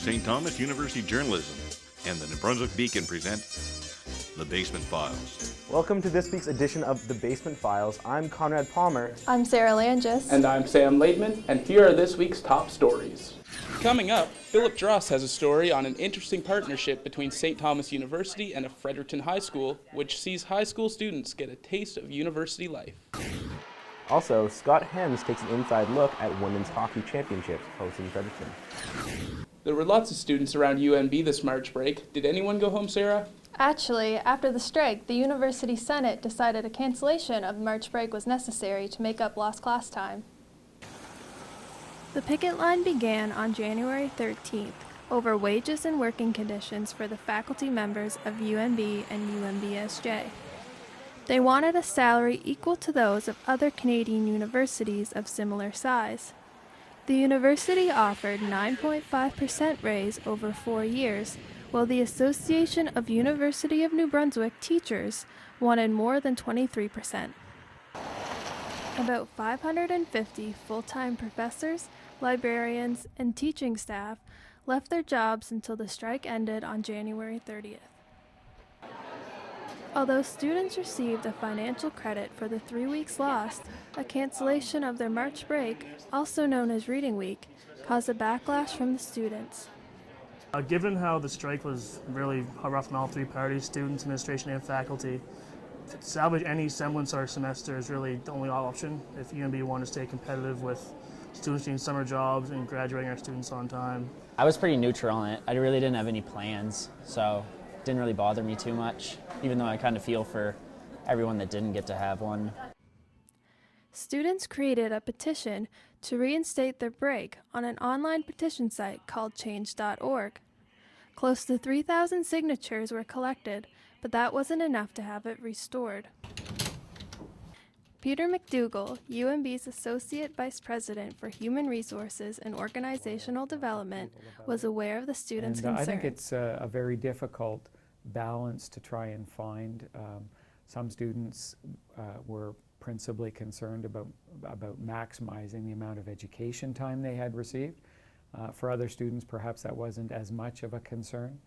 St. Thomas University Journalism and the New Brunswick Beacon present The Basement Files. Welcome to this week's edition of The Basement Files. I'm Conrad Palmer. I'm Sarah Langis. And I'm Sam Laidman, and here are this week's top stories. Coming up, Philip Dross has a story on an interesting partnership between St. Thomas University and a Fredericton high school, which sees high school students get a taste of university life. Also, Scott Hems takes an inside look at Women's Hockey Championships hosted in Fredericton. There were lots of students around UNB this March break. Did anyone go home, Sarah? Actually, after the strike, the University Senate decided a cancellation of March break was necessary to make up lost class time. The picket line began on January 13th over wages and working conditions for the faculty members of UNB and UNBSJ. They wanted a salary equal to those of other Canadian universities of similar size. The university offered 9.5% raise over 4 years, while the Association of University of New Brunswick teachers wanted more than 23%. About 550 full-time professors, librarians, and teaching staff left their jobs until the strike ended on January 30th. Although students received a financial credit for the 3 weeks lost, a cancellation of their March break, also known as Reading Week, caused a backlash from the students. Given how the strike was really rough on all three parties, students, administration, and faculty, to salvage any semblance of our semester is really the only option if UNB wanted to stay competitive with students doing summer jobs and graduating our students on time. I was pretty neutral on it. I really didn't have any plans, so it didn't really bother me too much, even though I kind of feel for everyone that didn't get to have one. Students created a petition to reinstate their break on an online petition site called change.org. Close to 3,000 signatures were collected, but that wasn't enough to have it restored. Peter McDougall, UNB's Associate Vice President for Human Resources and Organizational Development, was aware of the students' concerns. I think it's a very difficult balance to try and find. Some students were principally concerned about maximizing the amount of education time they had received. For other students, perhaps that wasn't as much of a concern.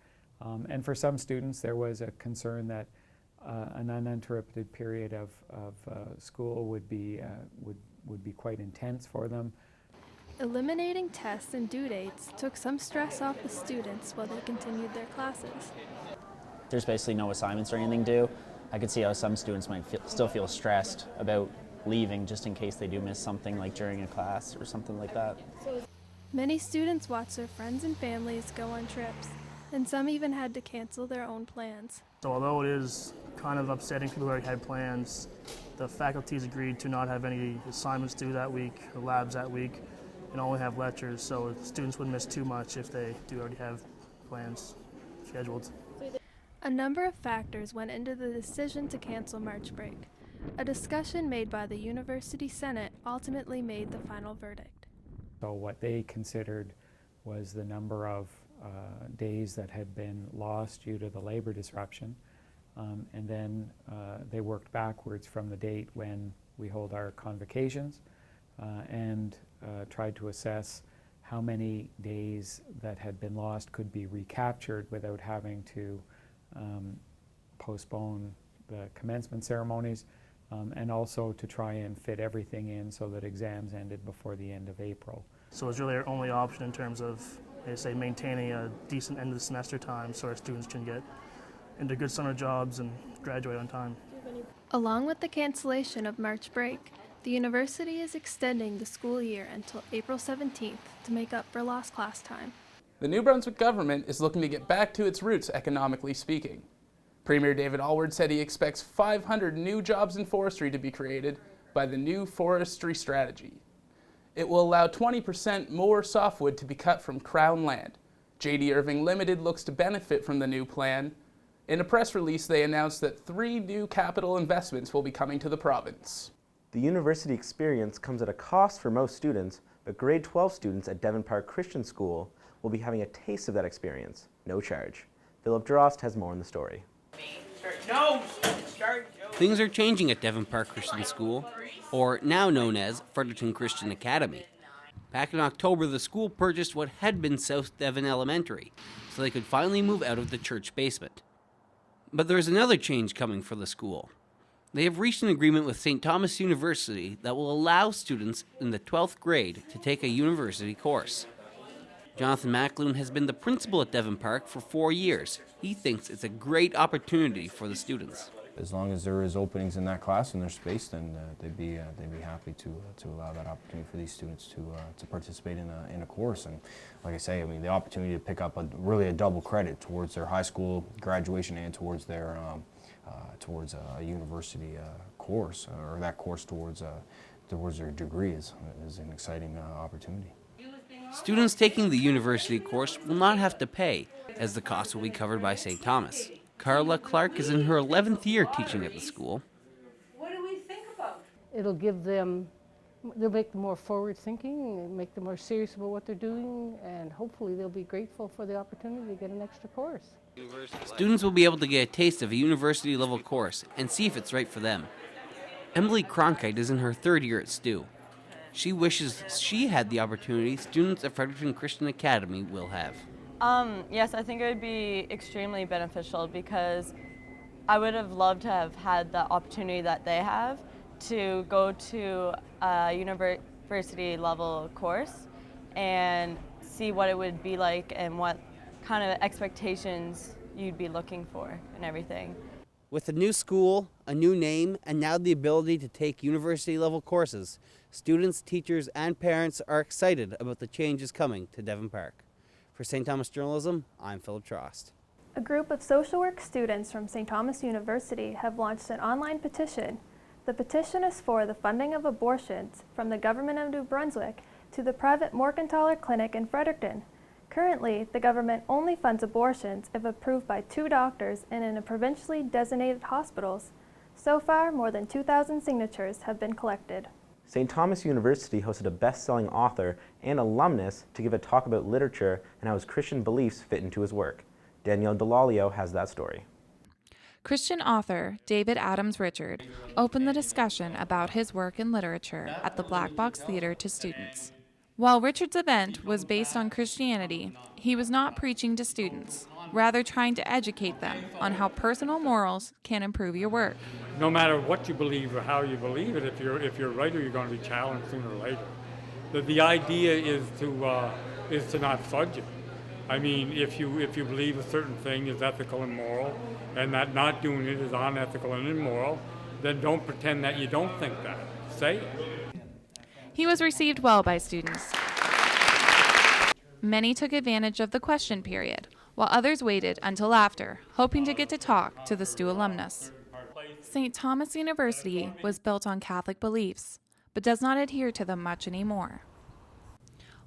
And for some students, there was a concern that an uninterrupted period of school would be quite intense for them. Eliminating tests and due dates took some stress off the students while they continued their classes. There's basically no assignments or anything due. I could see how some students might still feel stressed about leaving just in case they do miss something like during a class or something like that. Many students watched their friends and families go on trips, and some even had to cancel their own plans. So although it is kind of upsetting people who already had plans, the faculties agreed to not have any assignments due that week or labs that week and only have lectures, so students wouldn't miss too much if they do already have plans scheduled. A number of factors went into the decision to cancel March break. A discussion made by the University Senate ultimately made the final verdict. So what they considered was the number of days that had been lost due to the labor disruption, and then they worked backwards from the date when we hold our convocations and tried to assess how many days that had been lost could be recaptured without having to postpone the commencement ceremonies, and also to try and fit everything in so that exams ended before the end of April. So it's really our only option in terms of, say, maintaining a decent end of the semester time so our students can get into good summer jobs and graduate on time. Along with the cancellation of March break, the university is extending the school year until April 17th to make up for lost class time. The New Brunswick government is looking to get back to its roots economically speaking. Premier David Alward said he expects 500 new jobs in forestry to be created by the new forestry strategy. It will allow 20% more softwood to be cut from Crown land. J.D. Irving Limited looks to benefit from the new plan. In a press release, they announced that 3 new capital investments will be coming to the province. The university experience comes at a cost for most students, but grade 12 students at Devon Park Christian School will be having a taste of that experience, no charge. Philip Drost has more on the story. Things are changing at Devon Park Christian School, or now known as Fredericton Christian Academy. Back in October, the school purchased what had been South Devon Elementary, so they could finally move out of the church basement. But there's another change coming for the school. They have reached an agreement with St. Thomas University that will allow students in the 12th grade to take a university course. Jonathan Macloon has been the principal at Devon Park for 4 years. He thinks it's a great opportunity for the students. As long as there is openings in that class and there's space, then they'd be happy to allow that opportunity for these students to participate in a course. And like I say, I mean, the opportunity to pick up really a double credit towards their high school graduation and towards their towards a university course, or that course towards their degree is an exciting opportunity. Students taking the university course will not have to pay, as the cost will be covered by St. Thomas. Carla Clark is in her 11th year teaching at the school. What do we think about? It'll give them, they'll make them more forward thinking, and make them more serious about what they're doing, and hopefully they'll be grateful for the opportunity to get an extra course. Students will be able to get a taste of a university level course and see if it's right for them. Emily Cronkite is in her 3rd year at STU. She wishes she had the opportunity students at Fredericton Christian Academy will have. Yes, I think it would be extremely beneficial because I would have loved to have had the opportunity that they have to go to a university level course and see what it would be like and what kind of expectations you'd be looking for and everything. With a new school, a new name, and now the ability to take university-level courses, students, teachers, and parents are excited about the changes coming to Devon Park. For St. Thomas Journalism, I'm Philip Trost. A group of social work students from St. Thomas University have launched an online petition. The petition is for the funding of abortions from the government of New Brunswick to the private Morgentaler Clinic in Fredericton. Currently, the government only funds abortions if approved by 2 doctors and in a provincially designated hospitals. So far, more than 2,000 signatures have been collected. St. Thomas University hosted a best-selling author and alumnus to give a talk about literature and how his Christian beliefs fit into his work. Danielle Delalio has that story. Christian author David Adams Richard opened the discussion about his work in literature at the Black Box Theatre to students. While Richard's event was based on Christianity, he was not preaching to students, rather trying to educate them on how personal morals can improve your work. No matter what you believe or how you believe it, if you're a writer, you're going to be challenged sooner or later. The idea is to not fudge it. I mean, if you believe a certain thing is ethical and moral, and that not doing it is unethical and immoral, then don't pretend that you don't think that. Say it. He was received well by students. Many took advantage of the question period, while others waited until after, hoping to get to talk to the STU alumnus. St. Thomas University was built on Catholic beliefs, but does not adhere to them much anymore.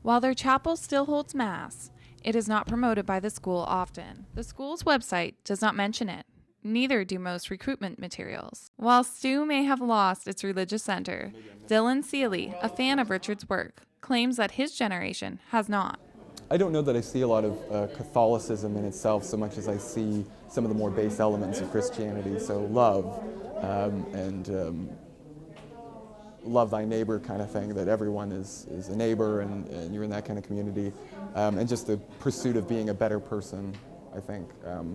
While their chapel still holds Mass, it is not promoted by the school often. The school's website does not mention it. Neither do most recruitment materials. While STU may have lost its religious center, Dylan Seeley, a fan of Richard's work, claims that his generation has not. I don't know that I see a lot of Catholicism in itself so much as I see some of the more base elements of Christianity. So love and love thy neighbor kind of thing, that everyone is a neighbor and you're in that kind of community. And just the pursuit of being a better person, I think.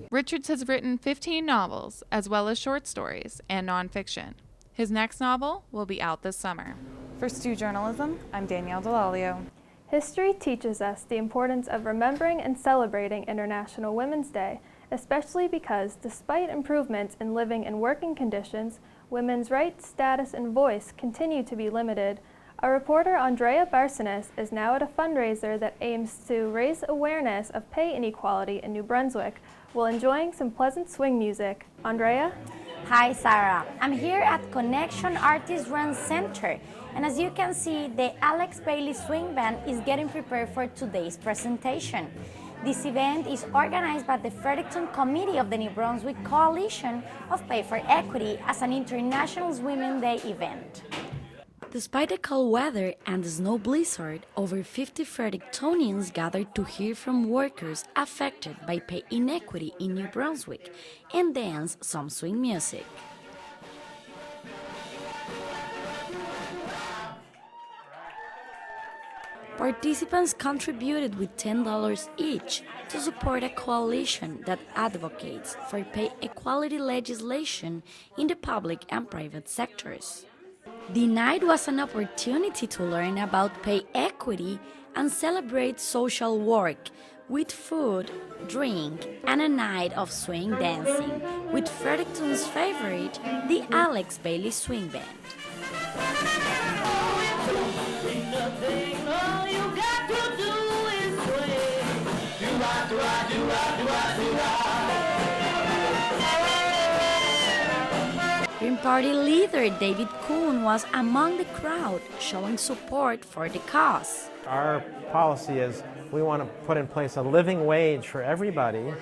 Richards has written 15 novels, as well as short stories and nonfiction. His next novel will be out this summer. For STU Journalism, I'm Danielle Delalio. History teaches us the importance of remembering and celebrating International Women's Day, especially because despite improvements in living and working conditions, women's rights, status, and voice continue to be limited. Our reporter Andrea Barcenas is now at a fundraiser that aims to raise awareness of pay inequality in New Brunswick while enjoying some pleasant swing music. Andrea? Hi, Sarah. I'm here at Connection Artist Run Center, and as you can see, the Alex Bailey Swing Band is getting prepared for today's presentation. This event is organized by the Fredericton Committee of the New Brunswick Coalition of Pay for Equity as an International Women's Day event. Despite the cold weather and the snow blizzard, over 50 Frederictonians gathered to hear from workers affected by pay inequity in New Brunswick and dance some swing music. Participants contributed with $10 each to support a coalition that advocates for pay equality legislation in the public and private sectors. The night was an opportunity to learn about pay equity and celebrate social work with food, drink, and a night of swing dancing with Fredericton's favorite, the Alex Bailey Swing Band. Green Party leader David Kuhn was among the crowd, showing support for the cause. Our policy is we want to put in place a living wage for everybody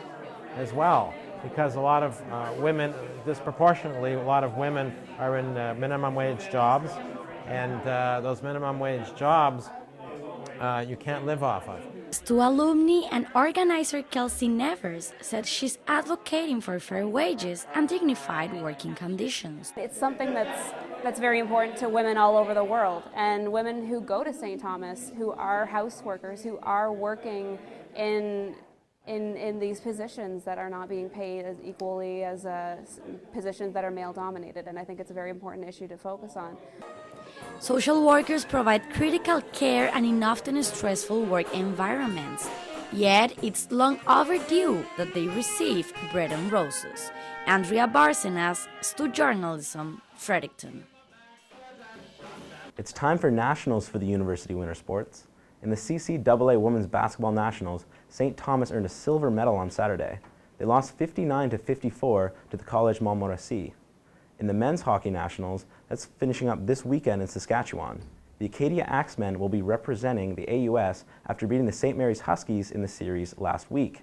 as well, because a lot of women, disproportionately, a lot of women are in minimum wage jobs, and those minimum wage jobs you can't live off of. STU alumni and organizer Kelsey Nevers said she's advocating for fair wages and dignified working conditions. It's something that's very important to women all over the world, and women who go to St. Thomas, who are houseworkers, who are working in these positions that are not being paid as equally as positions that are male-dominated, and I think it's a very important issue to focus on. Social workers provide critical care and in often stressful work environments. Yet, it's long overdue that they receive bread and roses. Andrea Barcenas, STU Journalism, Fredericton. It's time for nationals for the University Winter Sports. In the CCAA Women's Basketball Nationals, St. Thomas earned a silver medal on Saturday. They lost 59-54 to the College Montmorency. In the Men's Hockey Nationals, that's finishing up this weekend in Saskatchewan. The Acadia Axemen will be representing the AUS after beating the St. Mary's Huskies in the series last week.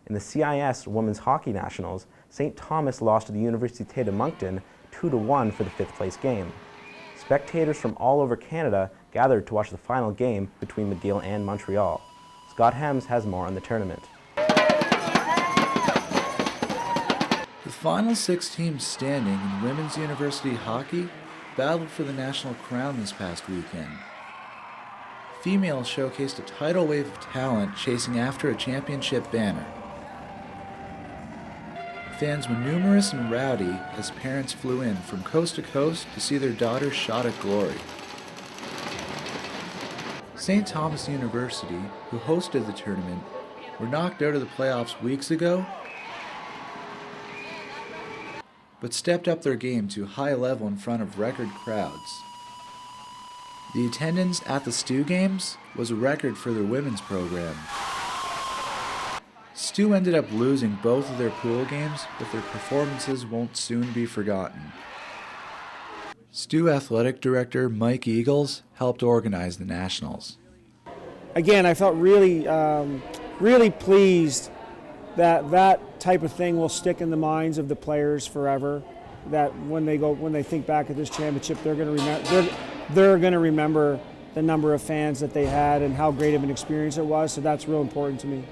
In the CIS Women's Hockey Nationals, St. Thomas lost to the Université de Moncton 2-1 for the 5th place game. Spectators from all over Canada gathered to watch the final game between McGill and Montreal. Scott Hems has more on the tournament. The final 6 teams standing in women's university hockey battled for the national crown this past weekend. Females showcased a tidal wave of talent chasing after a championship banner. Fans were numerous and rowdy as parents flew in from coast to coast to see their daughter's shot at glory. St. Thomas University, who hosted the tournament, were knocked out of the playoffs weeks ago, but stepped up their game to a high level in front of record crowds. The attendance at the STU games was a record for their women's program. STU ended up losing both of their pool games, but their performances won't soon be forgotten. STU Athletic Director Mike Eagles helped organize the Nationals. Again, I felt really pleased that type of thing will stick in the minds of the players forever. That when they think back at this championship, they're going to remember the number of fans that they had and how great of an experience it was. So that's real important to me.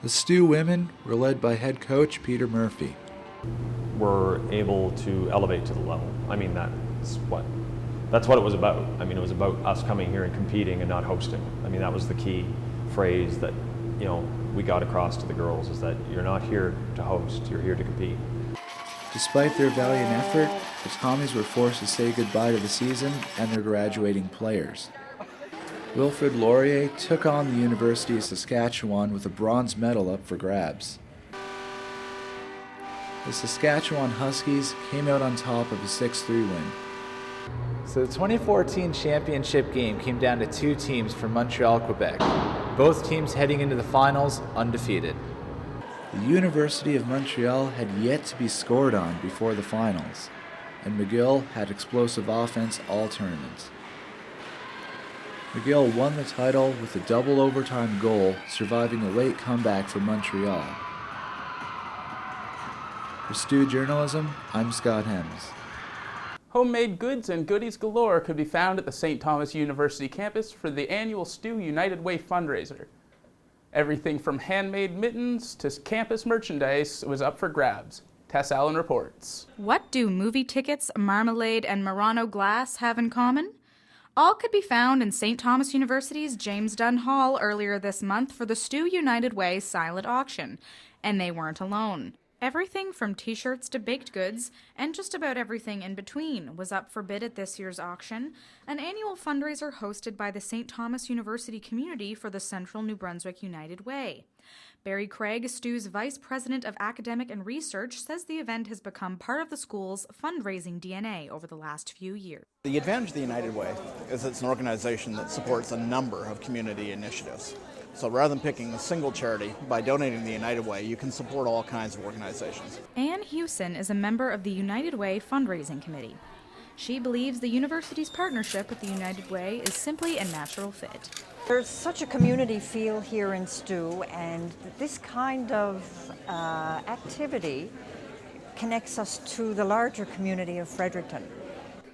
The STU women were led by head coach Peter Murphy. We're able to elevate to the level. I mean, that's what it was about. I mean, it was about us coming here and competing and not hosting. I mean, that was the key phrase that, we got across to the girls, is that you're not here to host, you're here to compete. Despite their valiant effort, the Tommies were forced to say goodbye to the season and their graduating players. Wilfrid Laurier took on the University of Saskatchewan with a bronze medal up for grabs. The Saskatchewan Huskies came out on top of a 6-3 win. So the 2014 championship game came down to 2 teams from Montreal, Quebec. Both teams heading into the finals undefeated. The University of Montreal had yet to be scored on before the finals, and McGill had explosive offense all tournament. McGill won the title with a double overtime goal, surviving a late comeback from Montreal. For STU Journalism, I'm Scott Hems. Homemade goods and goodies galore could be found at the St. Thomas University campus for the annual STU United Way fundraiser. Everything from handmade mittens to campus merchandise was up for grabs. Tess Allen reports. What do movie tickets, marmalade, and Murano glass have in common? All could be found in St. Thomas University's James Dunn Hall earlier this month for the Stew United Way silent auction, and they weren't alone. Everything from t-shirts to baked goods, and just about everything in between, was up for bid at this year's auction, an annual fundraiser hosted by the St. Thomas University community for the Central New Brunswick United Way. Barry Craig, Stew's Vice President of Academic and Research, says the event has become part of the school's fundraising DNA over the last few years. The advantage of the United Way is it's an organization that supports a number of community initiatives. So rather than picking a single charity, by donating the United Way, you can support all kinds of organizations. Anne Hewson is a member of the United Way fundraising committee. She believes the university's partnership with the United Way is simply a natural fit. There's such a community feel here in Stew, and this kind of activity connects us to the larger community of Fredericton.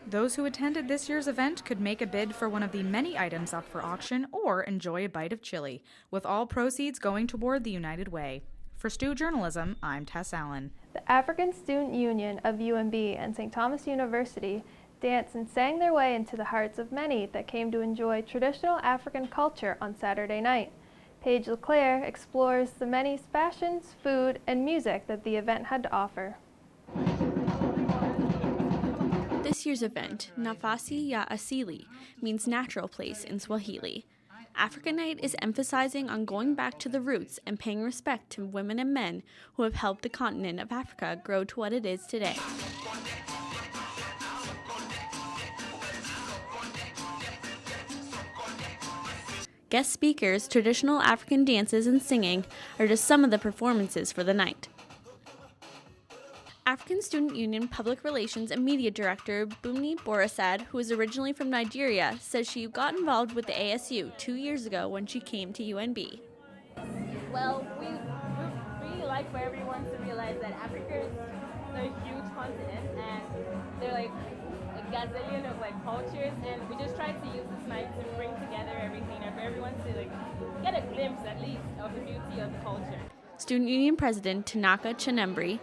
Those who attended this year's event could make a bid for one of the many items up for auction or enjoy a bite of chili, with all proceeds going toward the United Way. For Stew Journalism, I'm Tess Allen. The African Student Union of UNB and St. Thomas University danced and sang their way into the hearts of many that came to enjoy traditional African culture on Saturday night. Paige LeClaire explores the many fashions, food, and music that the event had to offer. This year's event, Nafasi ya Asili, means natural place in Swahili. Africa Night is emphasizing on going back to the roots and paying respect to women and men who have helped the continent of Africa grow to what it is today. Guest speakers, traditional African dances, and singing are just some of the performances for the night. African Student Union Public Relations and Media Director Bumi Borisad, who is originally from Nigeria, says she got involved with the ASU 2 years ago when she came to UNB. Well, we really like for everyone to realize that Africa is a huge continent, and they're like a gazillion of cultures, and we just try to use this night to bring together everything and for everyone to get a glimpse at least of the beauty of the culture. Student Union President Tanaka Chanembri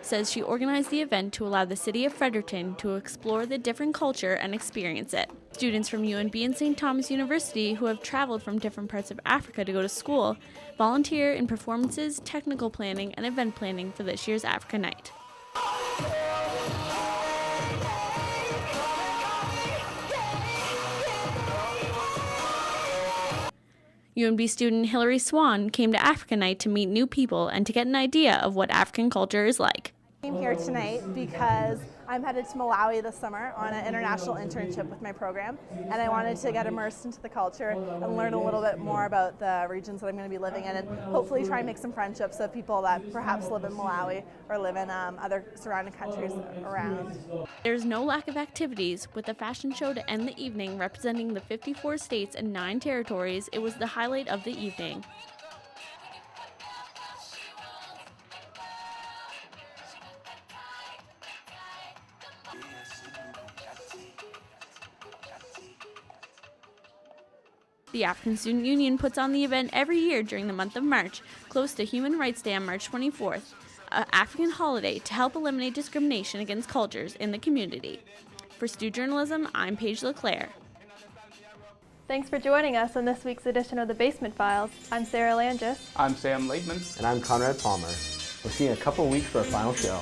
says she organized the event to allow the city of Fredericton to explore the different culture and experience it. Students from UNB and St. Thomas University who have traveled from different parts of Africa to go to school volunteer in performances, technical planning, and event planning for this year's Africa Night. UNB student Hilary Swan came to Africa Night to meet new people and to get an idea of what African culture is like. I came here tonight because I'm headed to Malawi this summer on an international internship with my program, and I wanted to get immersed into the culture and learn a little bit more about the regions that I'm going to be living in, and hopefully try and make some friendships with people that perhaps live in Malawi or live in other surrounding countries around. There's no lack of activities, with a fashion show to end the evening representing the 54 states and 9 territories. It was the highlight of the evening. The African Student Union puts on the event every year during the month of March, close to Human Rights Day on March 24th, an African holiday to help eliminate discrimination against cultures in the community. For Stew Journalism, I'm Paige LeClaire. Thanks for joining us on this week's edition of The Basement Files. I'm Sarah Langis. I'm Sam Laidman. And I'm Conrad Palmer. We'll see you in a couple weeks for our final show.